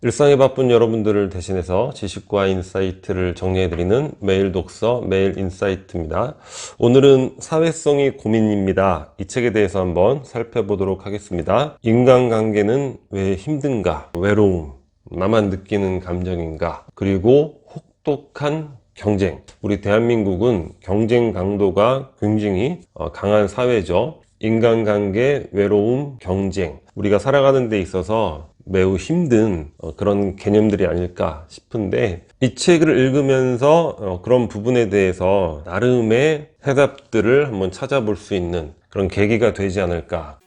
일상에 바쁜 여러분들을 대신해서 지식과 인사이트를 정리해드리는 매일 독서, 매일 인사이트입니다. 오늘은 사회성이 고민입니다. 이 책에 대해서 한번 살펴보도록 하겠습니다. 인간관계는 왜 힘든가? 외로움, 나만 느끼는 감정인가? 그리고 혹독한 경쟁. 우리 대한민국은 경쟁 강도가 굉장히 강한 사회죠. 인간관계, 외로움, 경쟁. 우리가 살아가는 데 있어서 매우 힘든 그런 개념들이 아닐까 싶은데, 이 책을 읽으면서 그런 부분에 대해서 나름의 해답들을 한번 찾아볼 수 있는 그런 계기가 되지 않을까.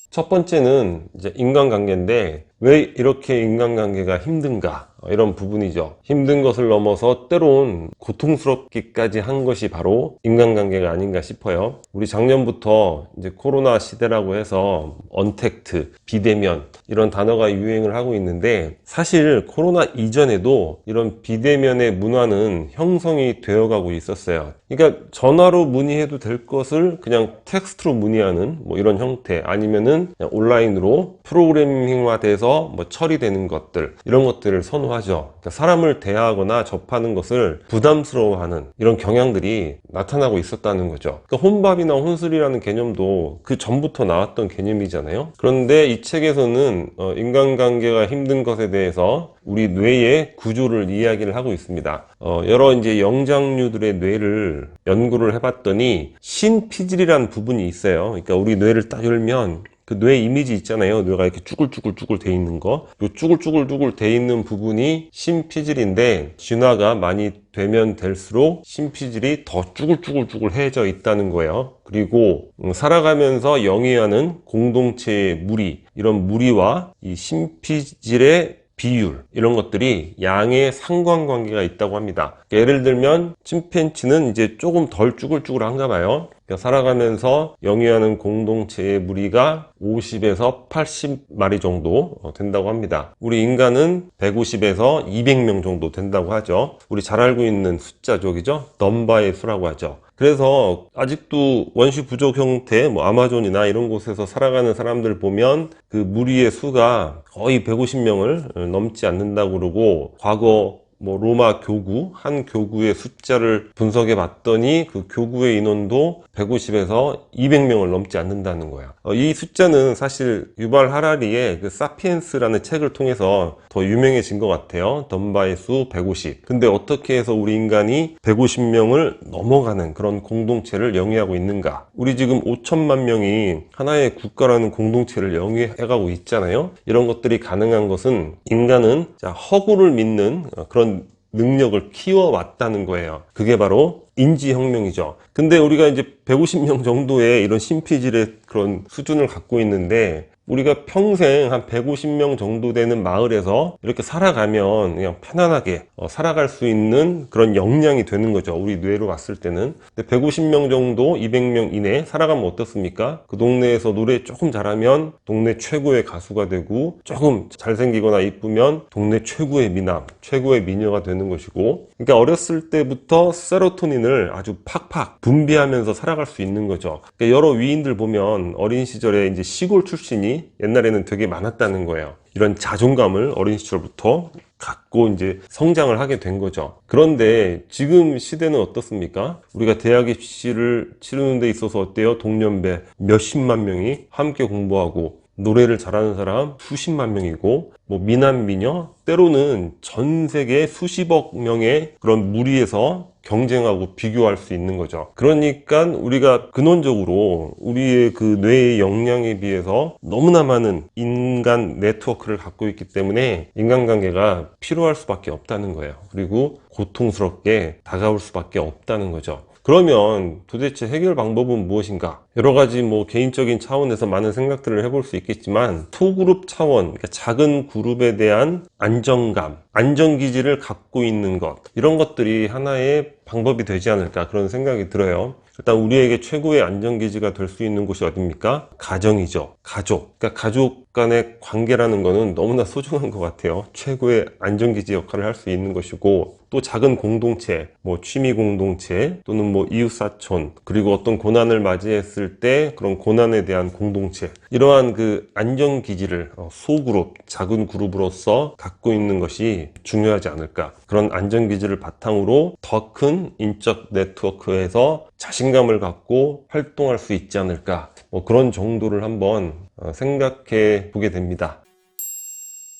첫 번째는 이제 인간관계인데, 왜 이렇게 인간관계가 힘든가, 이런 부분이죠. 힘든 것을 넘어서 때론 고통스럽기까지 한 것이 바로 인간관계가 아닌가 싶어요. 우리 작년부터 이제 코로나 시대라고 해서 언택트, 비대면 이런 단어가 유행을 하고 있는데, 사실 코로나 이전에도 이런 비대면의 문화는 형성이 되어가고 있었어요. 그러니까 전화로 문의해도 될 것을 그냥 텍스트로 문의하는 뭐 이런 형태, 아니면은 그냥 온라인으로 프로그래밍화돼서 뭐 처리되는 것들, 이런 것들을 선호하죠. 그러니까 사람을 대하거나 접하는 것을 부담스러워하는 이런 경향들이 나타나고 있었다는 거죠. 그러니까 혼밥이나 혼술이라는 개념도 그 전부터 나왔던 개념이잖아요. 그런데 이 책에서는 인간관계가 힘든 것에 대해서 우리 뇌의 구조를 이야기를 하고 있습니다. 여러 이제 영장류들의 뇌를 연구를 해봤더니 신피질이라는 부분이 있어요. 그러니까 우리 뇌를 딱 열면 그 뇌 이미지 있잖아요. 뇌가 이렇게 쭈글쭈글 돼 있는 거. 요 쭈글쭈글 돼 있는 부분이 심피질인데, 진화가 많이 되면 될수록 심피질이 더 쭈글쭈글해져 있다는 거예요. 그리고 살아가면서 영위하는 공동체의 무리, 이런 무리와 이 심피질의 비율, 이런 것들이 양의 상관관계가 있다고 합니다. 예를 들면 침팬지는 이제 조금 덜 쭈글쭈글한가 봐요. 그러니까 살아가면서 영위하는 공동체의 무리가 50에서 80마리 정도 된다고 합니다. 우리 인간은 150에서 200명 정도 된다고 하죠. 우리 잘 알고 있는 숫자죠, 그죠? 넘바의 수라고 하죠. 그래서 아직도 원시 부족 형태, 뭐 아마존이나 이런 곳에서 살아가는 사람들 보면 그 무리의 수가 거의 150명을 넘지 않는다고 그러고, 과거 뭐 로마 교구, 한 교구의 숫자를 분석해 봤더니 그 교구의 인원도 150에서 200명을 넘지 않는다는 거야. 이 숫자는 사실 유발 하라리의 그 사피엔스라는 책을 통해서 더 유명해진 것 같아요. 덤바의 수 150. 근데 어떻게 해서 우리 인간이 150명을 넘어가는 그런 공동체를 영위하고 있는가? 우리 지금 5천만 명이 하나의 국가라는 공동체를 영위해가고 있잖아요. 이런 것들이 가능한 것은 인간은 허구를 믿는 그런 능력을 키워왔다는 거예요. 그게 바로 인지혁명이죠. 근데 우리가 이제 150명 정도의 이런 심피질의 그런 수준을 갖고 있는데, 우리가 평생 한 150명 정도 되는 마을에서 이렇게 살아가면 그냥 편안하게 살아갈 수 있는 그런 역량이 되는 거죠. 우리 뇌로 봤을 때는. 근데 150명 정도, 200명 이내 살아가면 어떻습니까? 그 동네에서 노래 조금 잘하면 동네 최고의 가수가 되고, 조금 잘생기거나 이쁘면 동네 최고의 미남, 최고의 미녀가 되는 것이고, 그러니까 어렸을 때부터 세로토닌을 아주 팍팍 분비하면서 살아갈 수 있는 거죠. 그러니까 여러 위인들 보면 어린 시절에 이제 시골 출신이 옛날에는 되게 많았다는 거예요. 이런 자존감을 어린 시절부터 갖고 이제 성장을 하게 된 거죠. 그런데 지금 시대는 어떻습니까? 우리가 대학 입시를 치르는 데 있어서 어때요? 동년배 몇십만 명이 함께 공부하고, 노래를 잘하는 사람 수십만 명이고, 뭐 미남 미녀, 때로는 전 세계 수십억 명의 그런 무리에서 경쟁하고 비교할 수 있는 거죠. 그러니까 우리가 근원적으로 우리의 그 뇌의 역량에 비해서 너무나 많은 인간 네트워크를 갖고 있기 때문에 인간관계가 필요할 수밖에 없다는 거예요. 그리고 고통스럽게 다가올 수밖에 없다는 거죠. 그러면 도대체 해결 방법은 무엇인가? 여러 가지 뭐 개인적인 차원에서 많은 생각들을 해볼 수 있겠지만, 소그룹 차원, 그러니까 작은 그룹에 대한 안정감, 안정기지를 갖고 있는 것, 이런 것들이 하나의 방법이 되지 않을까, 그런 생각이 들어요. 일단 우리에게 최고의 안정기지가 될 수 있는 곳이 어디입니까? 가정이죠. 가족. 그러니까 가족 간의 관계라는 거는 너무나 소중한 것 같아요. 최고의 안정기지 역할을 할 수 있는 것이고, 또 작은 공동체, 뭐 취미 공동체, 또는 뭐 이웃사촌, 그리고 어떤 고난을 맞이했을 때 그런 고난에 대한 공동체, 이러한 그 안전기지를 소그룹, 작은 그룹으로서 갖고 있는 것이 중요하지 않을까. 그런 안전기지를 바탕으로 더 큰 인적 네트워크에서 자신감을 갖고 활동할 수 있지 않을까. 그런 정도를 한번 생각해 보게 됩니다.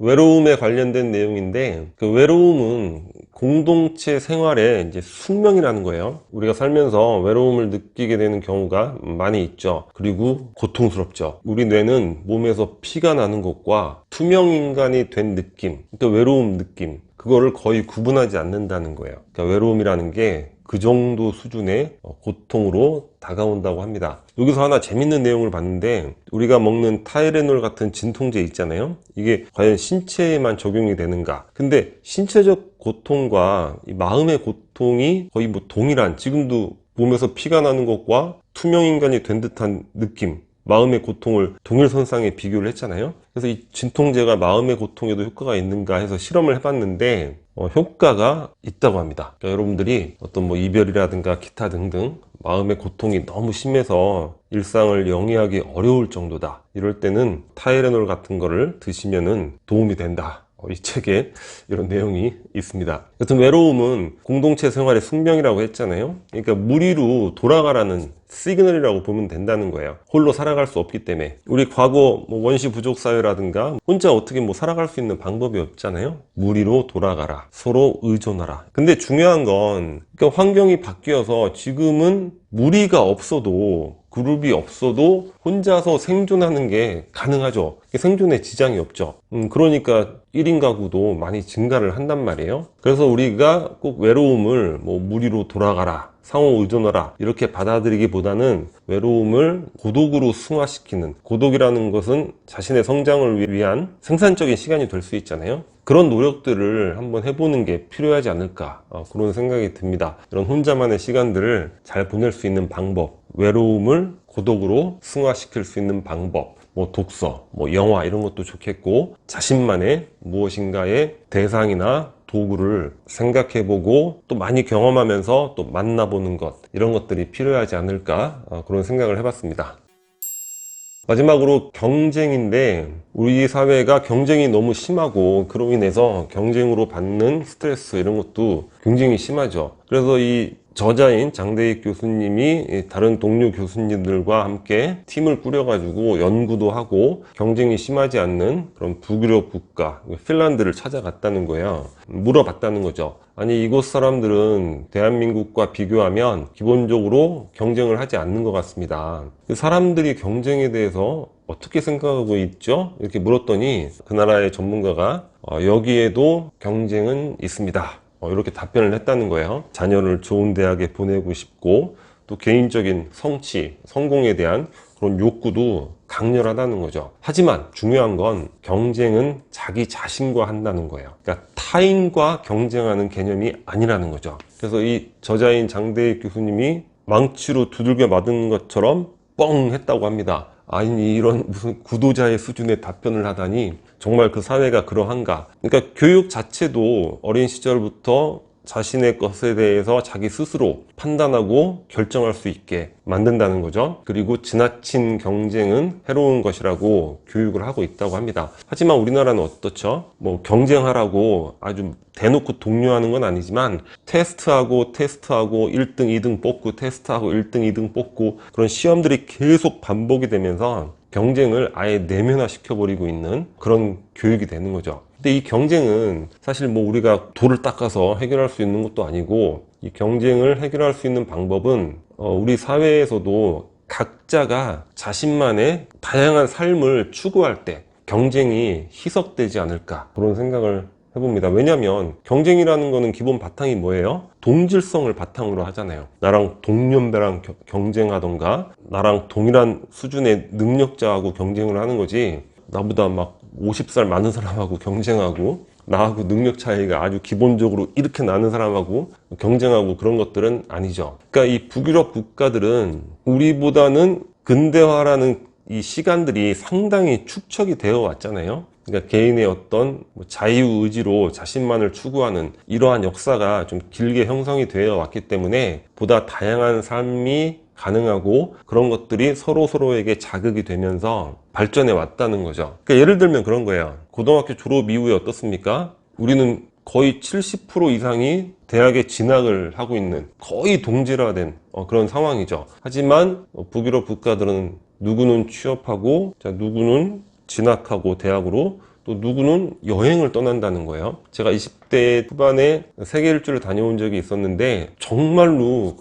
외로움에 관련된 내용인데, 그 외로움은 공동체 생활의 이제 숙명이라는 거예요. 우리가 살면서 외로움을 느끼게 되는 경우가 많이 있죠. 그리고 고통스럽죠. 우리 뇌는 몸에서 피가 나는 것과 투명 인간이 된 느낌, 그러니까 외로움 느낌, 그거를 거의 구분하지 않는다는 거예요. 그러니까 외로움이라는 게 그 정도 수준의 고통으로 다가온다고 합니다. 여기서 하나 재밌는 내용을 봤는데, 우리가 먹는 타이레놀 같은 진통제 있잖아요. 이게 과연 신체에만 적용이 되는가? 근데 신체적 고통과 이 마음의 고통이 거의 뭐 동일한, 지금도 몸에서 피가 나는 것과 투명 인간이 된 듯한 느낌, 마음의 고통을 동일선상에 비교를 했잖아요. 그래서 이 진통제가 마음의 고통에도 효과가 있는가 해서 실험을 해봤는데 효과가 있다고 합니다. 그러니까 여러분들이 어떤 뭐 이별이라든가 기타 등등 마음의 고통이 너무 심해서 일상을 영위하기 어려울 정도다, 이럴 때는 타이레놀 같은 거를 드시면은 도움이 된다. 이 책에 이런 내용이 있습니다. 여튼 외로움은 공동체 생활의 숙명이라고 했잖아요. 그러니까 무리로 돌아가라는 시그널이라고 보면 된다는 거예요. 홀로 살아갈 수 없기 때문에. 우리 과거 뭐 원시 부족 사회라든가 혼자 어떻게 뭐 살아갈 수 있는 방법이 없잖아요. 무리로 돌아가라, 서로 의존하라. 근데 중요한 건 그러니까 환경이 바뀌어서 지금은 무리가 없어도, 그룹이 없어도 혼자서 생존하는 게 가능하죠. 생존에 지장이 없죠. 그러니까 1인 가구도 많이 증가를 한단 말이에요. 그래서 우리가 꼭 외로움을 뭐 무리로 돌아가라, 상호 의존하라 이렇게 받아들이기보다는 외로움을 고독으로 승화시키는, 고독이라는 것은 자신의 성장을 위한 생산적인 시간이 될 수 있잖아요. 그런 노력들을 한번 해보는 게 필요하지 않을까, 그런 생각이 듭니다. 이런 혼자만의 시간들을 잘 보낼 수 있는 방법, 외로움을 고독으로 승화시킬 수 있는 방법, 뭐 독서, 뭐 영화 이런 것도 좋겠고, 자신만의 무엇인가의 대상이나 도구를 생각해보고 또 많이 경험하면서 또 만나보는 것, 이런 것들이 필요하지 않을까, 그런 생각을 해봤습니다. 마지막으로 경쟁인데, 우리 사회가 경쟁이 너무 심하고 그로 인해서 경쟁으로 받는 스트레스 이런 것도 굉장히 심하죠. 그래서 이 저자인 장대익 교수님이 다른 동료 교수님들과 함께 팀을 꾸려가지고 연구도 하고 경쟁이 심하지 않는 그런 북유럽 국가 핀란드를 찾아갔다는 거예요. 물어봤다는 거죠. 아니, 이곳 사람들은 대한민국과 비교하면 기본적으로 경쟁을 하지 않는 것 같습니다. 그 사람들이 경쟁에 대해서 어떻게 생각하고 있죠? 이렇게 물었더니 그 나라의 전문가가 여기에도 경쟁은 있습니다, 이렇게 답변을 했다는 거예요. 자녀를 좋은 대학에 보내고 싶고 또 개인적인 성취, 성공에 대한 그런 욕구도 강렬하다는 거죠. 하지만 중요한 건 경쟁은 자기 자신과 한다는 거예요. 그러니까 타인과 경쟁하는 개념이 아니라는 거죠. 그래서 이 저자인 장대익 교수님이 망치로 두들겨 맞은 것처럼 뻥 했다고 합니다. 아니, 이런 무슨 구도자의 수준의 답변을 하다니 정말 그 사회가 그러한가. 그러니까 교육 자체도 어린 시절부터 자신의 것에 대해서 자기 스스로 판단하고 결정할 수 있게 만든다는 거죠. 그리고 지나친 경쟁은 해로운 것이라고 교육을 하고 있다고 합니다. 하지만 우리나라는 어떻죠? 뭐 경쟁하라고 아주 대놓고 독려하는 건 아니지만 테스트하고 1등, 2등 뽑고 테스트하고 1등, 2등 뽑고 그런 시험들이 계속 반복이 되면서 경쟁을 아예 내면화시켜버리고 있는 그런 교육이 되는 거죠. 근데 이 경쟁은 사실 뭐 우리가 돌을 닦아서 해결할 수 있는 것도 아니고, 이 경쟁을 해결할 수 있는 방법은 우리 사회에서도 각자가 자신만의 다양한 삶을 추구할 때 경쟁이 희석되지 않을까, 그런 생각을 해봅니다. 왜냐하면 경쟁이라는 거는 기본 바탕이 뭐예요? 동질성을 바탕으로 하잖아요. 나랑 동년배랑 경쟁하던가 나랑 동일한 수준의 능력자하고 경쟁을 하는 거지, 나보다 막 50살 많은 사람하고 경쟁하고 나하고 능력 차이가 아주 기본적으로 이렇게 나는 사람하고 경쟁하고 그런 것들은 아니죠. 그러니까 이 북유럽 국가들은 우리보다는 근대화라는 이 시간들이 상당히 축적이 되어 왔잖아요. 그러니까 개인의 어떤 자유의지로 자신만을 추구하는 이러한 역사가 좀 길게 형성이 되어 왔기 때문에 보다 다양한 삶이 가능하고 그런 것들이 서로에게 자극이 되면서 발전해 왔다는 거죠. 그러니까 예를 들면 그런 거예요. 고등학교 졸업 이후에 어떻습니까? 우리는 거의 70% 이상이 대학에 진학을 하고 있는 거의 동질화된 그런 상황이죠. 하지만 북유럽 국가들은 누구는 취업하고 누구는 진학하고 대학으로 또 누구는 여행을 떠난다는 거예요. 제가 20대 후반에 세계 일주를 다녀온 적이 있었는데 정말로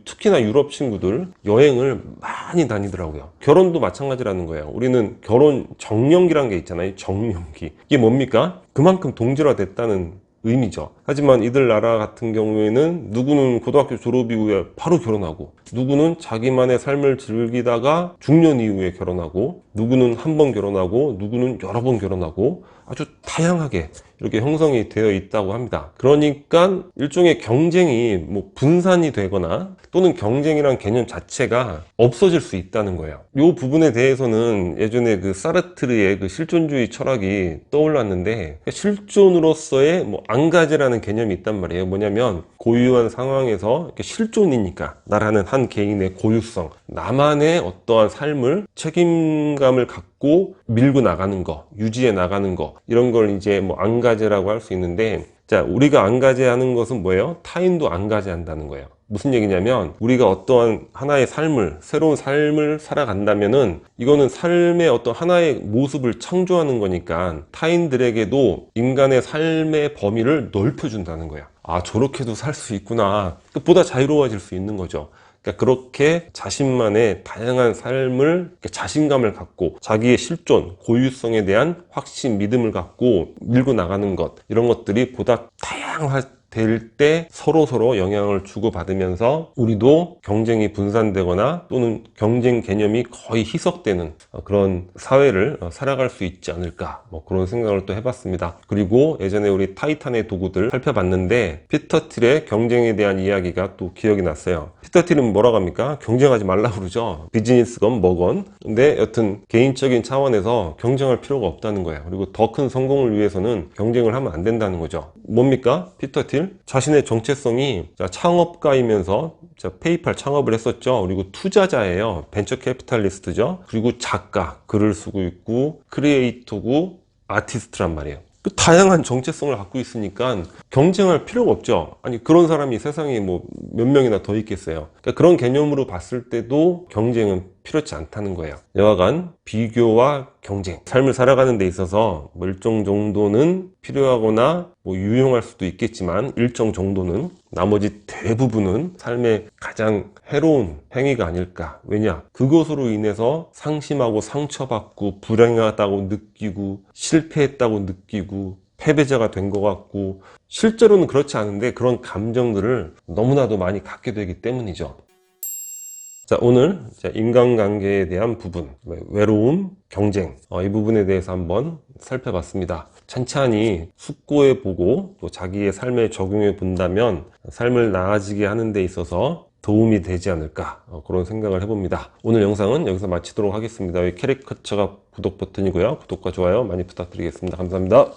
특히나 유럽 친구들 여행을 많이 다니더라고요. 결혼도 마찬가지라는 거예요. 우리는 결혼 정년기라는 게 있잖아요. 정년기. 이게 뭡니까? 그만큼 동질화됐다는 의미죠. 하지만 이들 나라 같은 경우에는 누구는 고등학교 졸업 이후에 바로 결혼하고, 누구는 자기만의 삶을 즐기다가 중년 이후에 결혼하고, 누구는 한 번 결혼하고, 누구는 여러 번 결혼하고, 아주 다양하게 이렇게 형성이 되어 있다고 합니다. 그러니까 일종의 경쟁이 분산이 되거나 또는 경쟁이란 개념 자체가 없어질 수 있다는 거예요. 이 부분에 대해서는 예전에 사르트르의 실존주의 철학이 떠올랐는데, 실존으로서의 앙가제라는 개념이 있단 말이에요. 뭐냐면 고유한 상황에서 실존이니까 나라는 한 개인의 고유성, 나만의 어떠한 삶을 책임감을 갖고 밀고 나가는 거, 유지해 나가는 거, 이런 걸 이제 앙가제라고 할 수 있는데, 자, 우리가 앙가제하는 것은 뭐예요? 타인도 앙가제한다는 거예요. 무슨 얘기냐면 우리가 어떠한 하나의 삶을, 새로운 삶을 살아간다면은 이거는 삶의 어떤 하나의 모습을 창조하는 거니까 타인들에게도 인간의 삶의 범위를 넓혀준다는 거야. 아, 저렇게도 살 수 있구나. 보다 자유로워질 수 있는 거죠. 그러니까 그렇게 자신만의 다양한 삶을, 자신감을 갖고 자기의 실존, 고유성에 대한 확신, 믿음을 갖고 밀고 나가는 것, 이런 것들이 보다 다양화될 때 서로 영향을 주고받으면서 우리도 경쟁이 분산되거나 또는 경쟁 개념이 거의 희석되는 그런 사회를 살아갈 수 있지 않을까, 그런 생각을 또 해봤습니다. 그리고 예전에 우리 타이탄의 도구들 살펴봤는데 피터 틸의 경쟁에 대한 이야기가 또 기억이 났어요. 피터 틸은 뭐라고 합니까? 경쟁하지 말라고 그러죠. 비즈니스건 뭐건. 근데 여튼 개인적인 차원에서 경쟁할 필요가 없다는 거예요. 그리고 더 큰 성공을 위해서는 경쟁을 하면 안 된다는 거죠. 뭡니까? 피터 틸? 자신의 정체성이 창업가이면서 페이팔 창업을 했었죠. 그리고 투자자예요. 벤처 캐피탈리스트죠. 그리고 작가, 글을 쓰고 있고 크리에이터고 아티스트란 말이에요. 다양한 정체성을 갖고 있으니까 경쟁할 필요가 없죠. 아니, 그런 사람이 세상에 몇 명이나 더 있겠어요. 그러니까 그런 개념으로 봤을 때도 경쟁은 필요치 않다는 거예요. 여하간 비교와 경쟁, 삶을 살아가는 데 있어서 일정 정도는 필요하거나 유용할 수도 있겠지만 일정 정도는, 나머지 대부분은 삶의 가장 해로운 행위가 아닐까. 왜냐? 그것으로 인해서 상심하고 상처받고 불행하다고 느끼고 실패했다고 느끼고 패배자가 된 것 같고, 실제로는 그렇지 않은데 그런 감정들을 너무나도 많이 갖게 되기 때문이죠. 자, 오늘 인간관계에 대한 부분, 외로움, 경쟁, 이 부분에 대해서 한번 살펴봤습니다. 찬찬히 숙고해 보고 또 자기의 삶에 적용해 본다면 삶을 나아지게 하는 데 있어서 도움이 되지 않을까, 그런 생각을 해봅니다. 오늘 영상은 여기서 마치도록 하겠습니다. 여기 캐릭터가 구독 버튼이고요. 구독과 좋아요 많이 부탁드리겠습니다. 감사합니다.